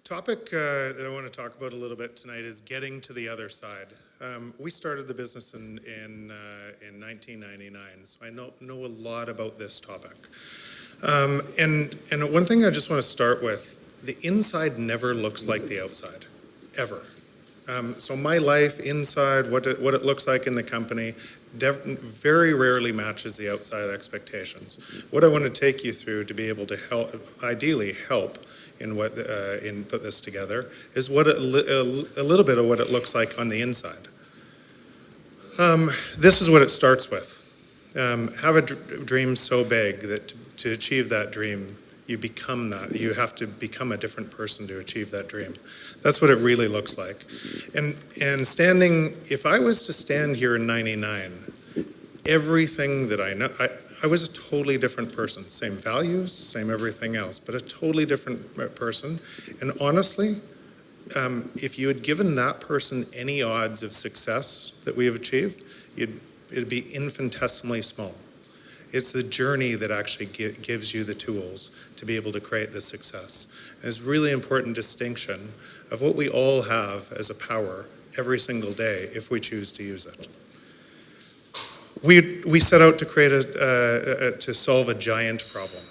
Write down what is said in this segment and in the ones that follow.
Topic that I want to talk about a little bit tonight is getting to the other side. We started the business in 1999, so I know a lot about this topic. And one thing I just want to start with, the inside never looks like the outside, ever. So my life inside, what it looks like in the company, very rarely matches the outside expectations. What I want to take you through to be able to ideally help in put this together is what a little bit of what it looks like on the inside. This is what it starts with. Have a dream so big that to achieve that dream, you become that. You have to become a different person to achieve that dream. That's what it really looks like. And if I was to stand here in '99, everything that I know, I was a totally different person. Same values, same everything else, but a totally different person. And honestly, if you had given that person any odds of success that we have achieved, it'd be infinitesimally small. It's the journey that actually gives you the tools to be able to create the success. And it's a really important distinction of what we all have as a power every single day if we choose to use it. We set out to create to solve a giant problem,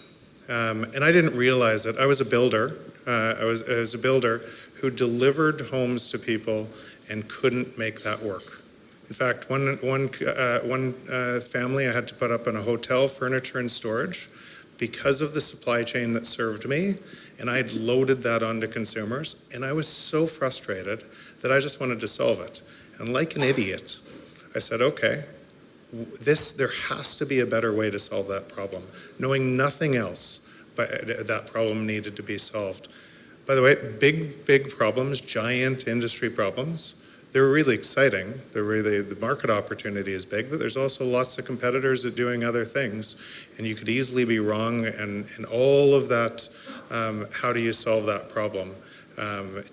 and I didn't realize it. I was a builder. I was a builder who delivered homes to people and couldn't make that work. In fact, one family I had to put up in a hotel, furniture and storage, because of the supply chain that served me, and I'd loaded that onto consumers, and I was so frustrated that I just wanted to solve it. And like an idiot, I said, okay, there has to be a better way to solve that problem, knowing nothing else, but that problem needed to be solved. By the way, big problems, giant industry problems, they're really exciting. The market opportunity is big, but there's also lots of competitors that are doing other things, and you could easily be wrong, and all of that, how do you solve that problem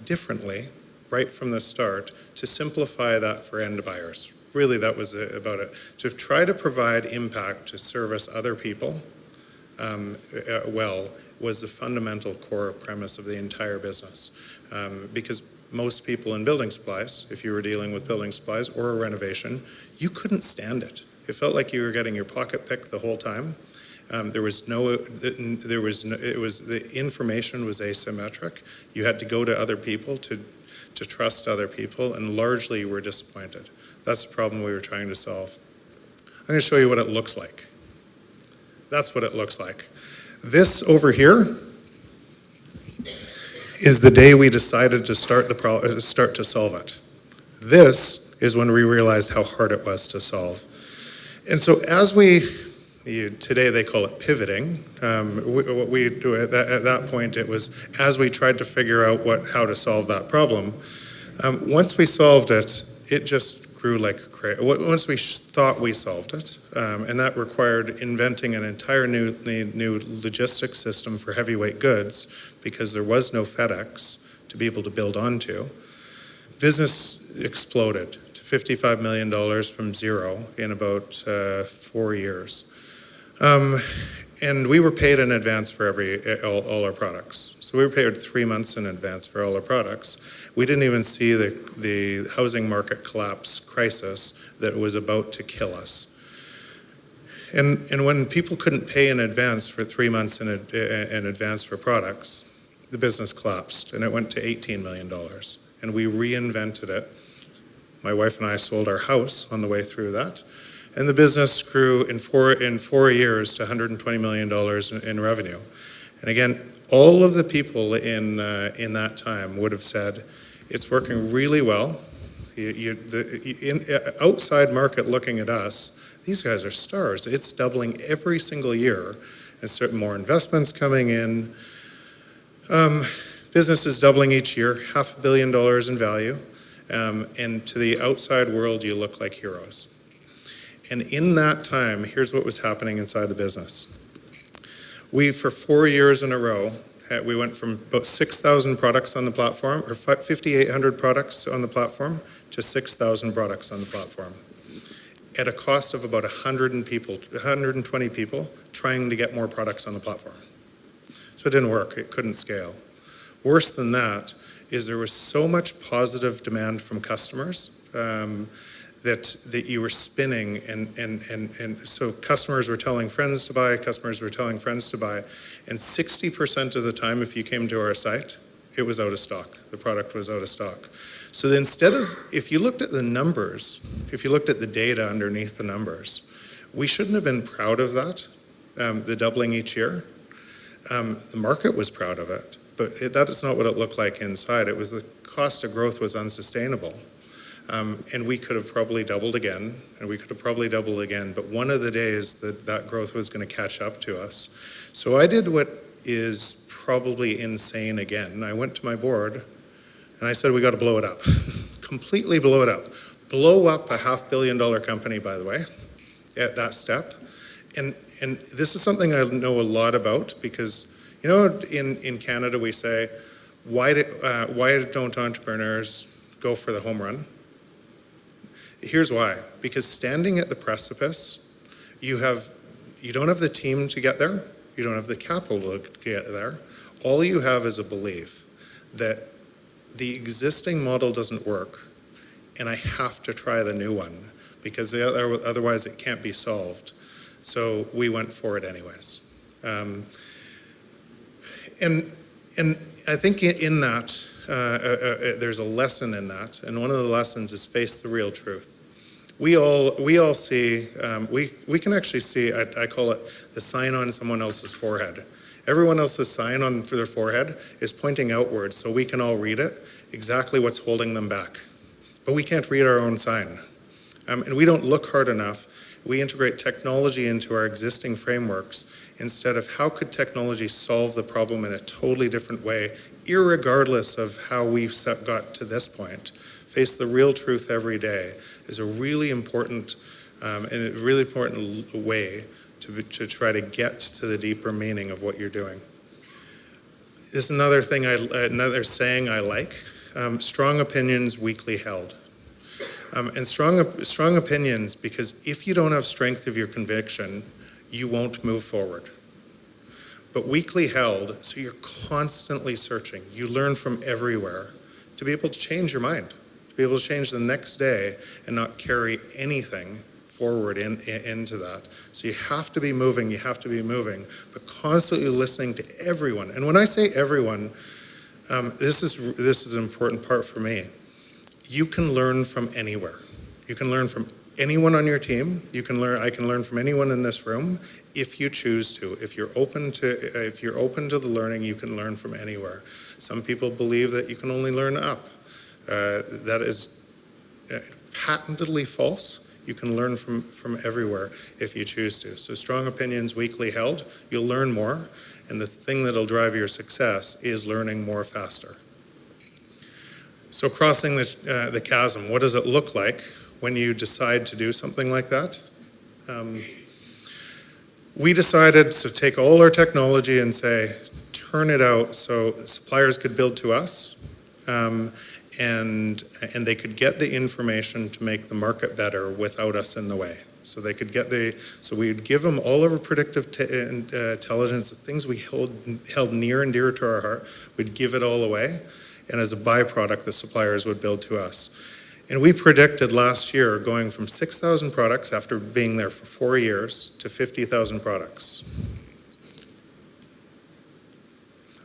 differently, right from the start, to simplify that for end buyers. Really, that was about it. To try to provide impact to service other people well was the fundamental core premise of the entire business. Because most people in building supplies, if you were dealing with building supplies or a renovation, you couldn't stand it. It felt like you were getting your pocket picked the whole time. The information was asymmetric. You had to go to other people to trust other people, and largely you were disappointed. That's the problem we were trying to solve. I'm going to show you what it looks like. That's what it looks like. This over here is the day we decided to start to solve it. This is when we realized how hard it was to solve. And so as today they call it pivoting. What we do at that point, it was as we tried to figure out how to solve that problem. Once we solved it, it just grew like crazy. Once we thought we solved it, and that required inventing an entire new logistics system for heavyweight goods because there was no FedEx to be able to build onto. Business exploded to $55 million from zero in about 4 years. And we were paid in advance for all our products. So we were paid 3 months in advance for all our products. We didn't even see the housing market collapse crisis that was about to kill us. And when people couldn't pay in advance for 3 months in advance for products, the business collapsed and it went to $18 million. And we reinvented it. My wife and I sold our house on the way through that. And the business grew in 4 years to $120 million in revenue. And again, all of the people in that time would have said, it's working really well. Outside market looking at us, these guys are stars. It's doubling every single year. And certain more investments coming in. Business is doubling each year, $500 million in value. And to the outside world, you look like heroes. And in that time, here's what was happening inside the business. For 4 years in a row, we went from about 6,000 products on the platform, or 5,800 products on the platform, to 6,000 products on the platform, at a cost of about 120 people trying to get more products on the platform. So it didn't work. It couldn't scale. Worse than that is there was so much positive demand from customers that you were spinning, and so customers were telling friends to buy, customers were telling friends to buy, and 60% of the time if you came to our site, it was out of stock. The product was out of stock. So instead of, if you looked at the numbers, if you looked at the data underneath the numbers, we shouldn't have been proud of that, the doubling each year. The market was proud of it, but that is not what it looked like inside. It was the cost of growth was unsustainable. And we could have probably doubled again, and we could have probably doubled again, but one of the days that growth was going to catch up to us. So I did what is probably insane again. I went to my board, and I said, we got to blow it up. Completely blow it up. Blow up a $500 million company, by the way, at that step. And this is something I know a lot about because, you know, in Canada we say, why don't entrepreneurs go for the home run? Here's why. Because standing at the precipice, you don't have the team to get there. You don't have the capital to get there. All you have is a belief that the existing model doesn't work and I have to try the new one because otherwise it can't be solved. So we went for it anyways. And I think in that, there's a lesson in that, and one of the lessons is face the real truth. We all see, we can actually see, I call it the sign on someone else's forehead. Everyone else's sign on for their forehead is pointing outwards, so we can all read it, exactly what's holding them back. But we can't read our own sign. And we don't look hard enough. We integrate technology into our existing frameworks instead of how could technology solve the problem in a totally different way, irregardless of how we've got to this point. Face the real truth every day is a really important way to try to get to the deeper meaning of what you're doing. This is another thing, another saying I like. Strong opinions, weakly held. And strong opinions, because if you don't have strength of your conviction, you won't move forward. But weakly held, so you're constantly searching. You learn from everywhere to be able to change your mind, to be able to change the next day and not carry anything forward into that. So you have to be moving, but constantly listening to everyone. And when I say everyone, this is an important part for me. You can learn from anywhere. You can learn from anyone on your team. I can learn from anyone in this room if you choose to. If you're open to the learning, you can learn from anywhere. Some people believe that you can only learn up. That is patently false. You can learn from everywhere if you choose to. So strong opinions, weakly held, you'll learn more. And the thing that'll drive your success is learning more faster. So crossing the chasm, what does it look like when you decide to do something like that? We decided to take all our technology and say, turn it out so suppliers could build to us, and they could get the information to make the market better without us in the way. So they could so we'd give them all of our predictive intelligence, the things we held near and dear to our heart, we'd give it all away. And as a byproduct, the suppliers would build to us. And we predicted last year going from 6,000 products after being there for 4 years to 50,000 products.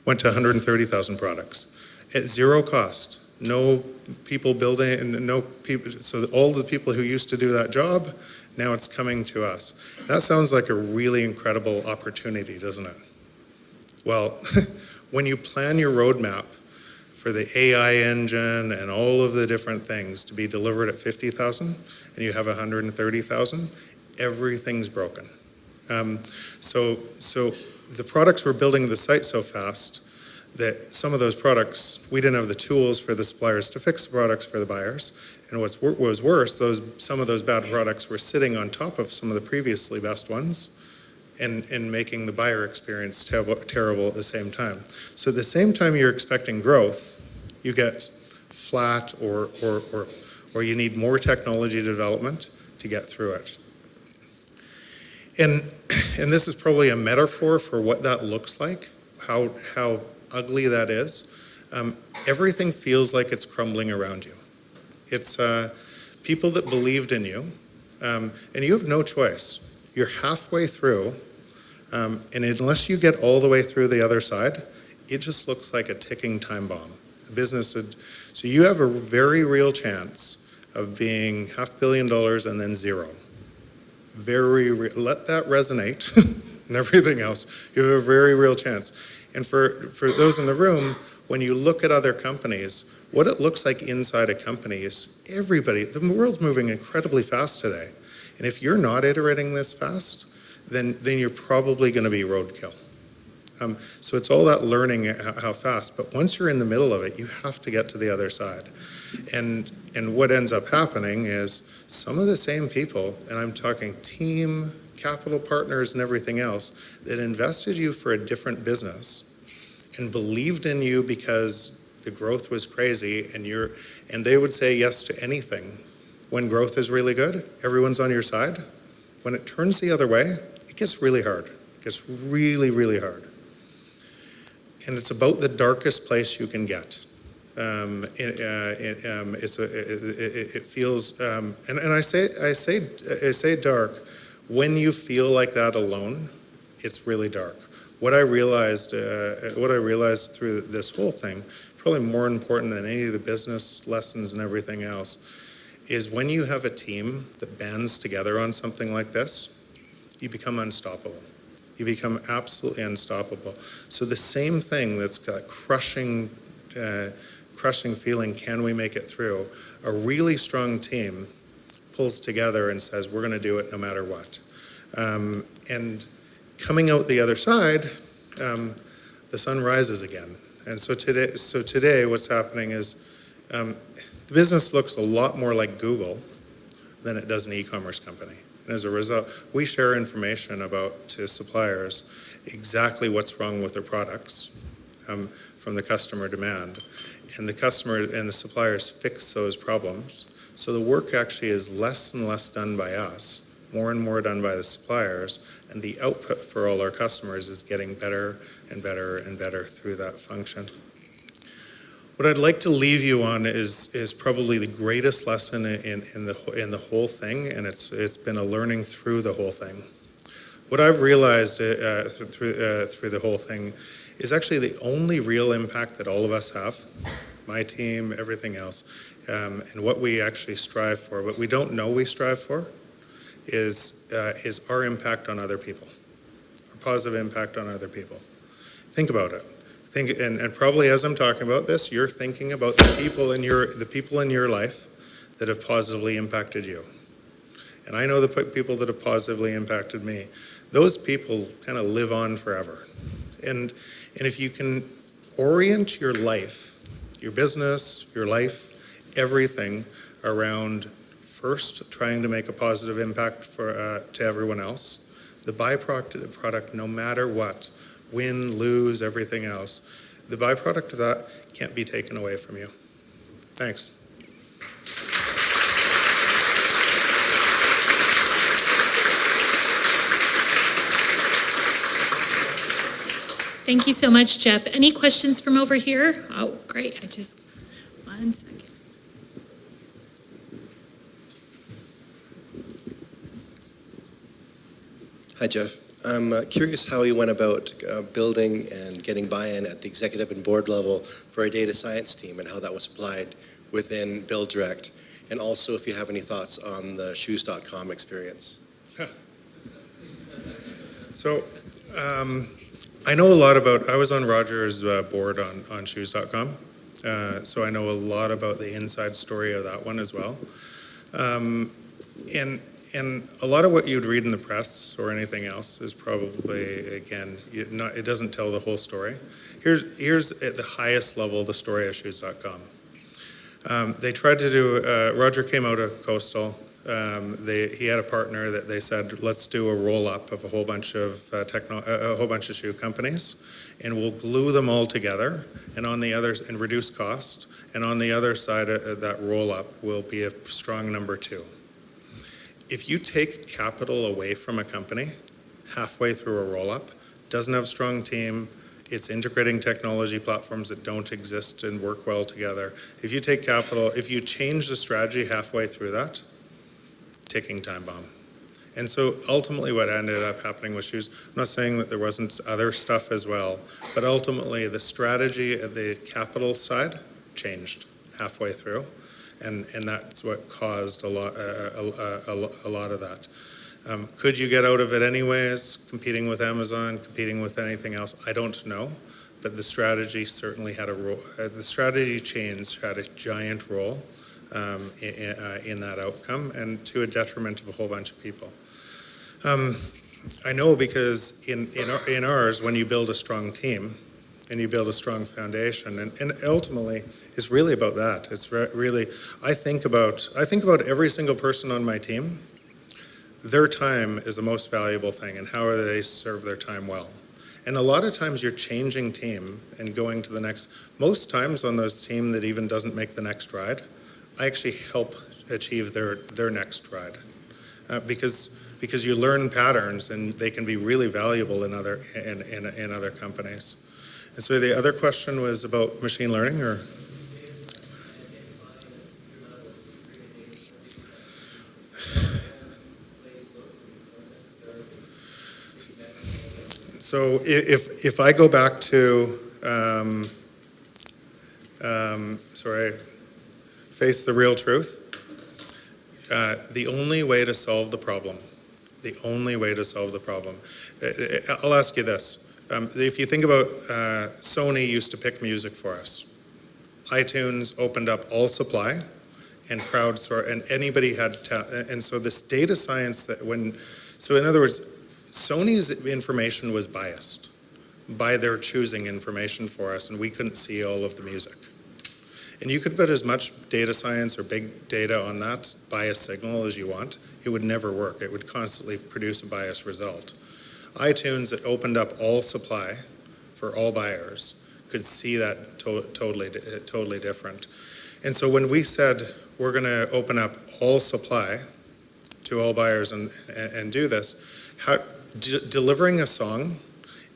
Went to 130,000 products at zero cost. No people building, and no people, so all the people who used to do that job, now it's coming to us. That sounds like a really incredible opportunity, doesn't it? Well, when you plan your roadmap for the AI engine and all of the different things to be delivered at 50,000 and you have 130,000, everything's broken. So the products were building the site so fast that some of those products, we didn't have the tools for the suppliers to fix the products for the buyers. And what was worse, some of those bad products were sitting on top of some of the previously best ones and making the buyer experience terrible at the same time. So at the same time you're expecting growth, you get flat or you need more technology development to get through it. And this is probably a metaphor for what that looks like, how ugly that is. everything feels like it's crumbling around you. It's people that believed in you, and you have no choice. You're halfway through, and unless you get all the way through the other side, it just looks like a ticking time bomb. The business so you have a very real chance of being $500 million and then zero. Let that resonate and everything else. You have a very real chance. And for those in the room, when you look at other companies, what it looks like inside a company is the world's moving incredibly fast today. And if you're not iterating this fast, then you're probably going to be roadkill. So it's all that learning how fast. But once you're in the middle of it, you have to get to the other side. And what ends up happening is some of the same people, and I'm talking team, capital partners, and everything else, that invested you for a different business and believed in you because the growth was crazy, and they would say yes to anything. When growth is really good, everyone's on your side. When it turns the other way, it gets really hard. It gets really, really hard. And it's about the darkest place you can get. It feels, and I say dark. When you feel like that alone, it's really dark. What I realized through this whole thing, probably more important than any of the business lessons and everything else, is when you have a team that bands together on something like this, you become unstoppable. You become absolutely unstoppable. So the same thing that's got crushing feeling, can we make it through? A really strong team pulls together and says, we're going to do it no matter what. And coming out the other side, the sun rises again. And so today what's happening is the business looks a lot more like Google than it does an e-commerce company. And as a result, we share information to suppliers exactly what's wrong with their products from the customer demand. And the customer and the suppliers fix those problems. So the work actually is less and less done by us, more and more done by the suppliers, and the output for all our customers is getting better and better and better through that function. What I'd like to leave you on is probably the greatest lesson in the whole thing, and it's been a learning through the whole thing. What I've realized through the whole thing is actually the only real impact that all of us have, my team, everything else, and what we actually strive for, what we don't know we strive for, is our impact on other people, our positive impact on other people. Think about it. And probably as I'm talking about this, you're thinking about the people in your life that have positively impacted you. And I know the people that have positively impacted me. Those people kind of live on forever. And if you can orient your life, your business, your life, everything around first trying to make a positive impact to everyone else, the byproduct, no matter what, win, lose, everything else, the byproduct of that can't be taken away from you. Thanks. Thank you so much, Jeff. Any questions from over here? Oh, great. One second. Hi, Jeff. I'm curious how you went about building and getting buy-in at the executive and board level for a data science team and how that was applied within BuildDirect. And also if you have any thoughts on the shoes.com experience. So I know a lot about, I was on Roger's board on shoes.com. So I know a lot about the inside story of that one as well. And a lot of what you'd read in the press or anything else is probably, again, it doesn't tell the whole story. Here's at the highest level the story of shoes.com. They tried to do, Roger came out of Coastal. He had a partner that they said, let's do a roll-up of a whole bunch of shoe companies, and we'll glue them all together, and reduce cost. And on the other side of that roll-up will be a strong number 2. If you take capital away from a company halfway through a roll-up, doesn't have a strong team, It's integrating technology platforms that don't exist and work well together. If you take capital, if you change the strategy halfway through that, ticking time bomb. And so ultimately what ended up happening with Shoes, I'm not saying that there wasn't other stuff as well, but ultimately the strategy at the capital side changed halfway through. And that's what caused a lot of that. Could you get out of it anyways, competing with Amazon, competing with anything else? I don't know, but the strategy certainly had a role. The strategy change had a giant role in that outcome, and to a detriment of a whole bunch of people. I know because in ours, when you build a strong team and you build a strong foundation, and ultimately it's really about that. It's really, I think about every single person on my team. Their time is the most valuable thing, and how are they serve their time well. And a lot of times you're changing team and going to the next. Most times on those team that even doesn't make the next ride, I actually help achieve their next ride, because you learn patterns and they can be really valuable in other companies. And so the other question was about machine learning, or? So if I go back to, face the real truth, the only way to solve the problem, I'll ask you this. If you think about Sony used to pick music for us. iTunes opened up all supply and crowdsourced, and anybody had, and so this data science so in other words, Sony's information was biased by their choosing information for us, and we couldn't see all of the music. And you could put as much data science or big data on that biased signal as you want. It would never work. It would constantly produce a biased result. iTunes, that opened up all supply for all buyers, could see that totally different. And so when we said we're going to open up all supply to all buyers and do this, delivering a song,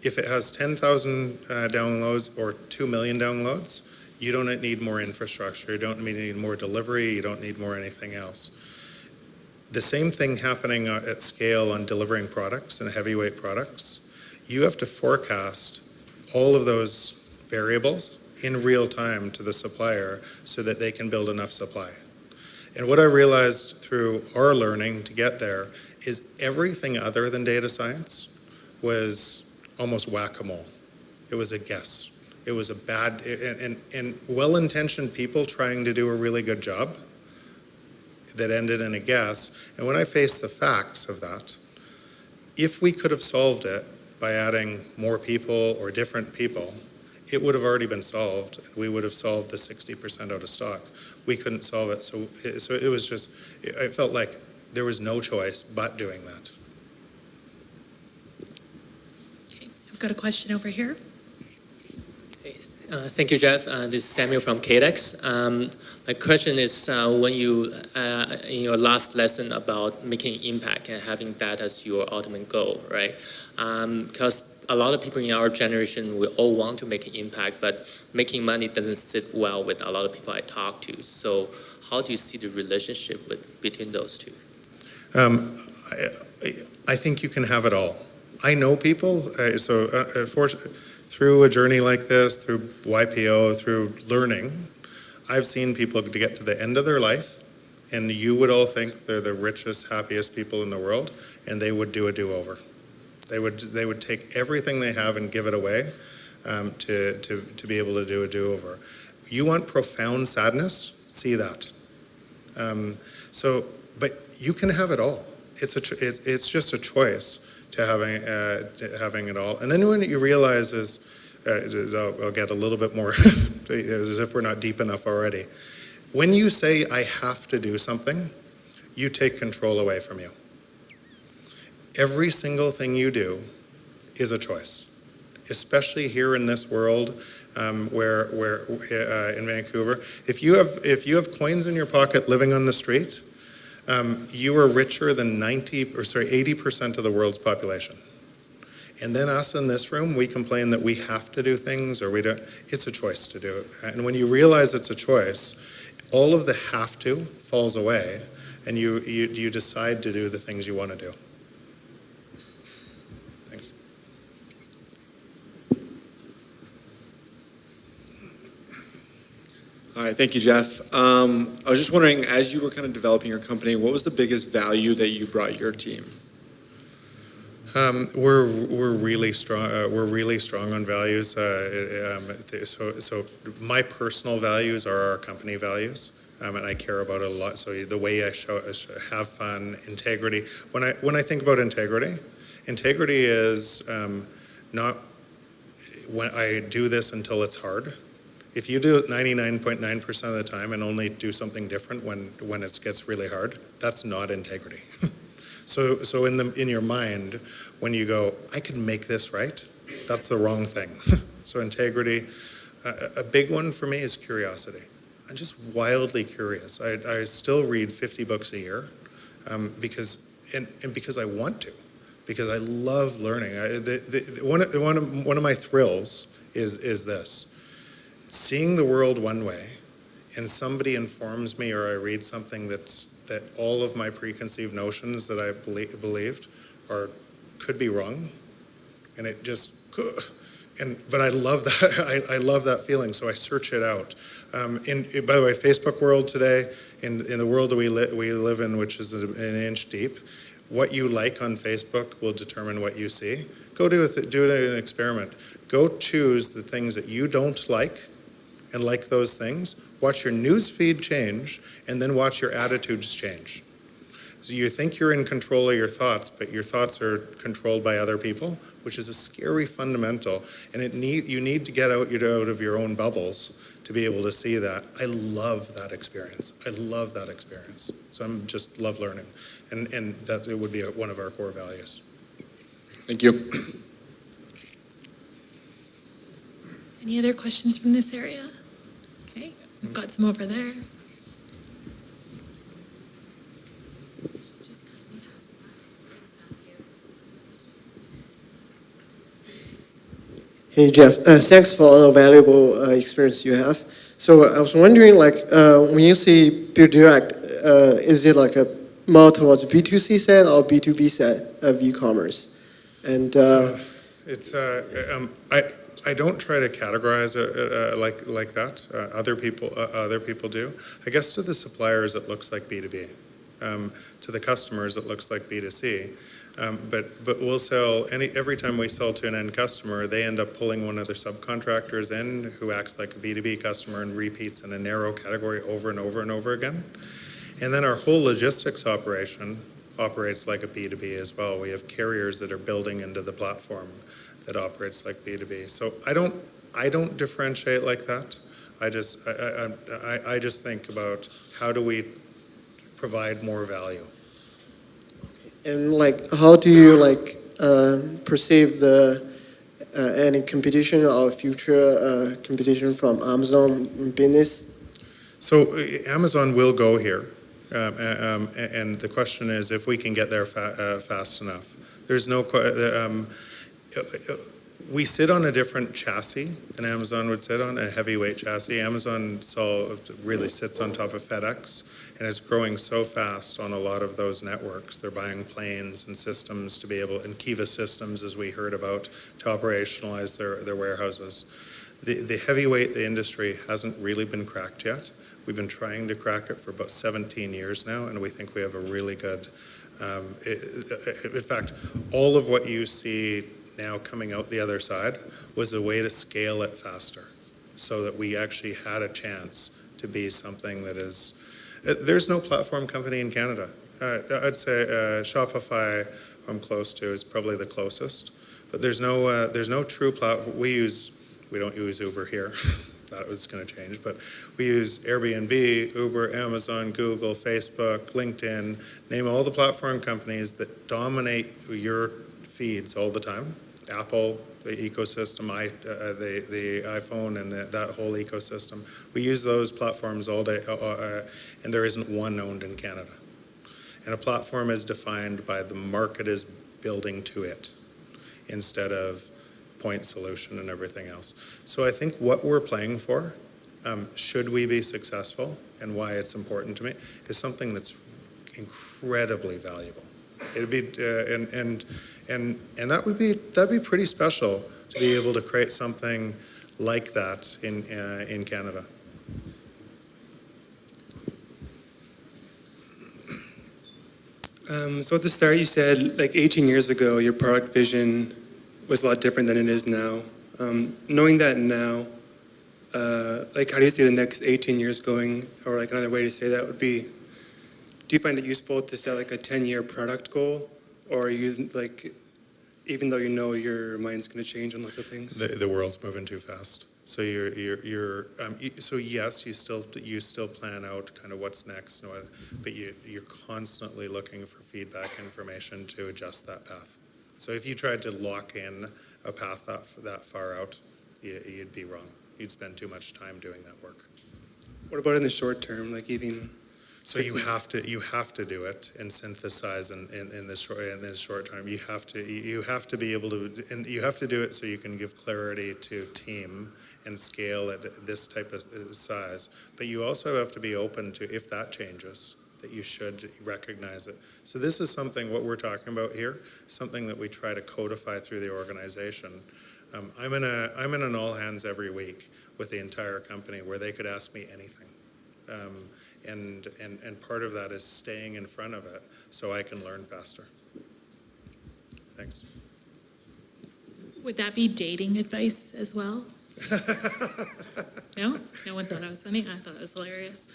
if it has 10,000 downloads or 2 million downloads, you don't need more infrastructure, you don't need more delivery, you don't need more anything else. The same thing happening at scale on delivering products and heavyweight products. You have to forecast all of those variables in real time to the supplier so that they can build enough supply. And what I realized through our learning to get there is everything other than data science was almost whack-a-mole. It was a guess. It was a bad, and well-intentioned people trying to do a really good job that ended in a guess. And when I faced the facts of that, if we could have solved it by adding more people or different people, it would have already been solved. We would have solved the 60% out of stock. We couldn't solve it, so it was just, I felt like there was no choice but doing that. Okay, I've got a question over here. Thank you, Jeff. This is Samuel from KDEX. My question is, when you, in your last lesson about making impact and having that as your ultimate goal, right? Because a lot of people in our generation, we all want to make an impact, but making money doesn't sit well with a lot of people I talk to. So how do you see the relationship between those two? I think you can have it all. I know people, through a journey like this, through YPO, through learning, I've seen people to get to the end of their life, and you would all think they're the richest, happiest people in the world, and they would do a do-over. They would take everything they have and give it away to be able to do a do-over. You want profound sadness? See that. But you can have it all. It's just a choice to having it all. And then when you realize is, I'll get a little bit more as if we're not deep enough already. When you say I have to do something, you take control away from you. Every single thing you do is a choice, especially here in this world where in Vancouver. If you have coins in your pocket living on the street, you are richer than 80% of the world's population. And then us in this room, we complain that we have to do things or we don't. It's a choice to do it. And when you realize it's a choice, all of the have to falls away, and you decide to do the things you want to do. Thanks. Hi, thank you, Jeff. I was just wondering, as you were kind of developing your company, what was the biggest value that you brought your team? We're really strong. We're really strong on values. So my personal values are our company values, and I care about it a lot. So the way I have fun, integrity. When I think about integrity is not when I do this until it's hard. If you do it 99.9% of the time and only do something different when it gets really hard, that's not integrity. So in your mind, when you go, I can make this right, that's the wrong thing. So integrity, a big one for me is curiosity. I'm just wildly curious. I still read 50 books a year because I want to, because I love learning. One of my thrills is this. Seeing the world one way, and somebody informs me or I read something that all of my preconceived notions that I believed could be wrong, and it just but I love that. I love that feeling, so I search it out. By the way, Facebook world today, in the world that we live in, which is an inch deep, what you like on Facebook will determine what you see. Go do an experiment. Go choose the things that you don't like and like those things. Watch your news feed change, and then watch your attitudes change. So you think you're in control of your thoughts, but your thoughts are controlled by other people, which is a scary fundamental. And you need to get out of your own bubbles to be able to see that. I love that experience. So I'm just love learning, and that it would be one of our core values. Thank you. Any other questions from this area? Okay, we've got some over there. Hey Jeff, thanks for all the valuable experience you have. So I was wondering, when you see BuildDirect, is it like a more towards B2C side or B2B side of e-commerce? And I don't try to categorize it like that. Other people do. I guess to the suppliers it looks like B2B. To the customers it looks like B2C. But we'll sell every time we sell to an end customer, they end up pulling one of their subcontractors in who acts like a B2B customer and repeats in a narrow category over and over and over again. And then our whole logistics operation operates like a B2B as well. We have carriers that are building into the platform that operates like B2B. So I don't differentiate like that. I just think about how do we provide more value. And how do you perceive the any competition or future competition from Amazon business? So Amazon will go here, and the question is if we can get there fast enough. There's no. We sit on a different chassis than Amazon would sit on, a heavyweight chassis. Amazon really sits on top of FedEx, and it's growing so fast on a lot of those networks. They're buying planes and systems to be able, and Kiva systems, as we heard about, to operationalize their warehouses. The heavyweight, the industry hasn't really been cracked yet. We've been trying to crack it for about 17 years now, and we think we have a really good, in fact, all of what you see now coming out the other side was a way to scale it faster so that we actually had a chance to be something that is, there's no platform company in Canada. I'd say Shopify, who I'm close to, is probably the closest, but there's no true platform. We don't use Uber here. Thought it was going to change, but we use Airbnb, Uber, Amazon, Google, Facebook, LinkedIn, name all the platform companies that dominate your feeds all the time. Apple, the ecosystem, the iPhone, and that whole ecosystem. We use those platforms all day, and there isn't one owned in Canada. And a platform is defined by the market is building to it. instead of point solution and everything else. So I think what we're playing for, should we be successful, and why it's important to me, is something that's incredibly valuable. It'd be and that'd be pretty special to be able to create something like that in Canada. So at the start you said like 18 years ago your product vision was a lot different than it is now. Knowing that now, like how do you see the next 18 years going? Or like another way to say that would be, do you find it useful to set like a 10-year product goal? Or are you like, even though you know your mind's going to change on lots of things? The world's moving too fast. So so yes, you still plan out kind of what's next, but you're constantly looking for feedback information to adjust that path. So if you tried to lock in a path that far out, you'd be wrong. You'd spend too much time doing that work. What about in the short term, like even? So you have to do it and synthesize in the short term. You have to be able to, and you have to do it so you can give clarity to team and scale at this type of size. But you also have to be open to, if that changes, that you should recognize it. So this is something, what we're talking about here, something that we try to codify through the organization. I'm in an all hands every week with the entire company where they could ask me anything. And part of that is staying in front of it so I can learn faster. Thanks. Would that be dating advice as well? No? No one thought I was funny? I thought it was hilarious.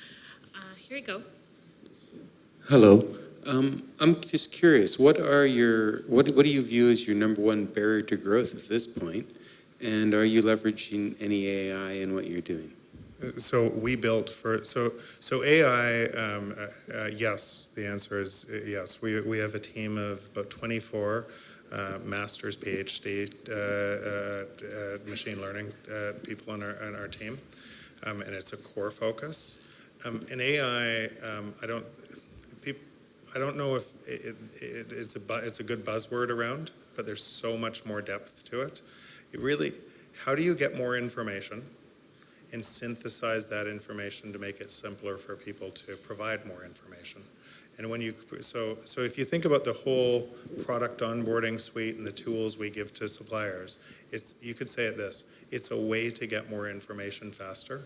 Here you go. Hello. I'm just curious, what do you view as your number one barrier to growth at this point? And are you leveraging any AI in what you're doing? So we built so AI, yes, the answer is yes. We have a team of about 24 master's, PhD machine learning people on our team, and it's a core focus. In AI, I don't know if it's a good buzzword around, but there's so much more depth to it. How do you get more information and synthesize that information to make it simpler for people to provide more information? And so if you think about the whole product onboarding suite and the tools we give to suppliers, you could say it this: it's a way to get more information faster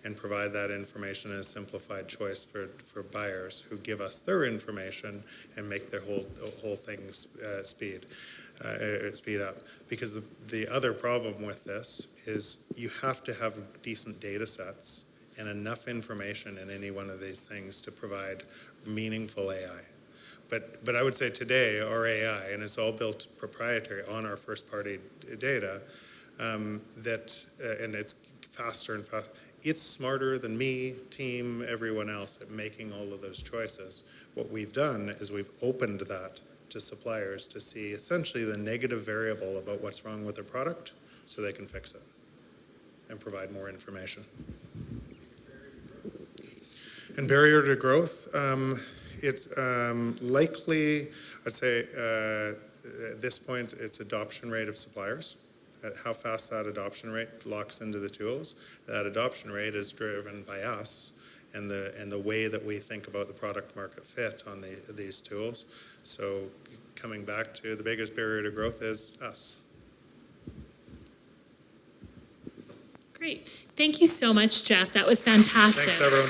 and provide that information in a simplified choice for buyers who give us their information and make their whole thing speed up. Because the other problem with this is you have to have decent data sets and enough information in any one of these things to provide meaningful AI. But I would say today our AI, and it's all built proprietary on our first party data, and it's faster and faster. It's smarter than me, team, everyone else at making all of those choices. What we've done is we've opened that to suppliers to see essentially the negative variable about what's wrong with their product so they can fix it and provide more information. And barrier to growth, it's likely, I'd say at this point, it's adoption rate of suppliers. How fast that adoption rate locks into the tools. That adoption rate is driven by us and the way that we think about the product market fit on these tools. So coming back to the biggest barrier to growth is us. Great. Thank you so much, Jeff. That was fantastic. Thanks, everyone.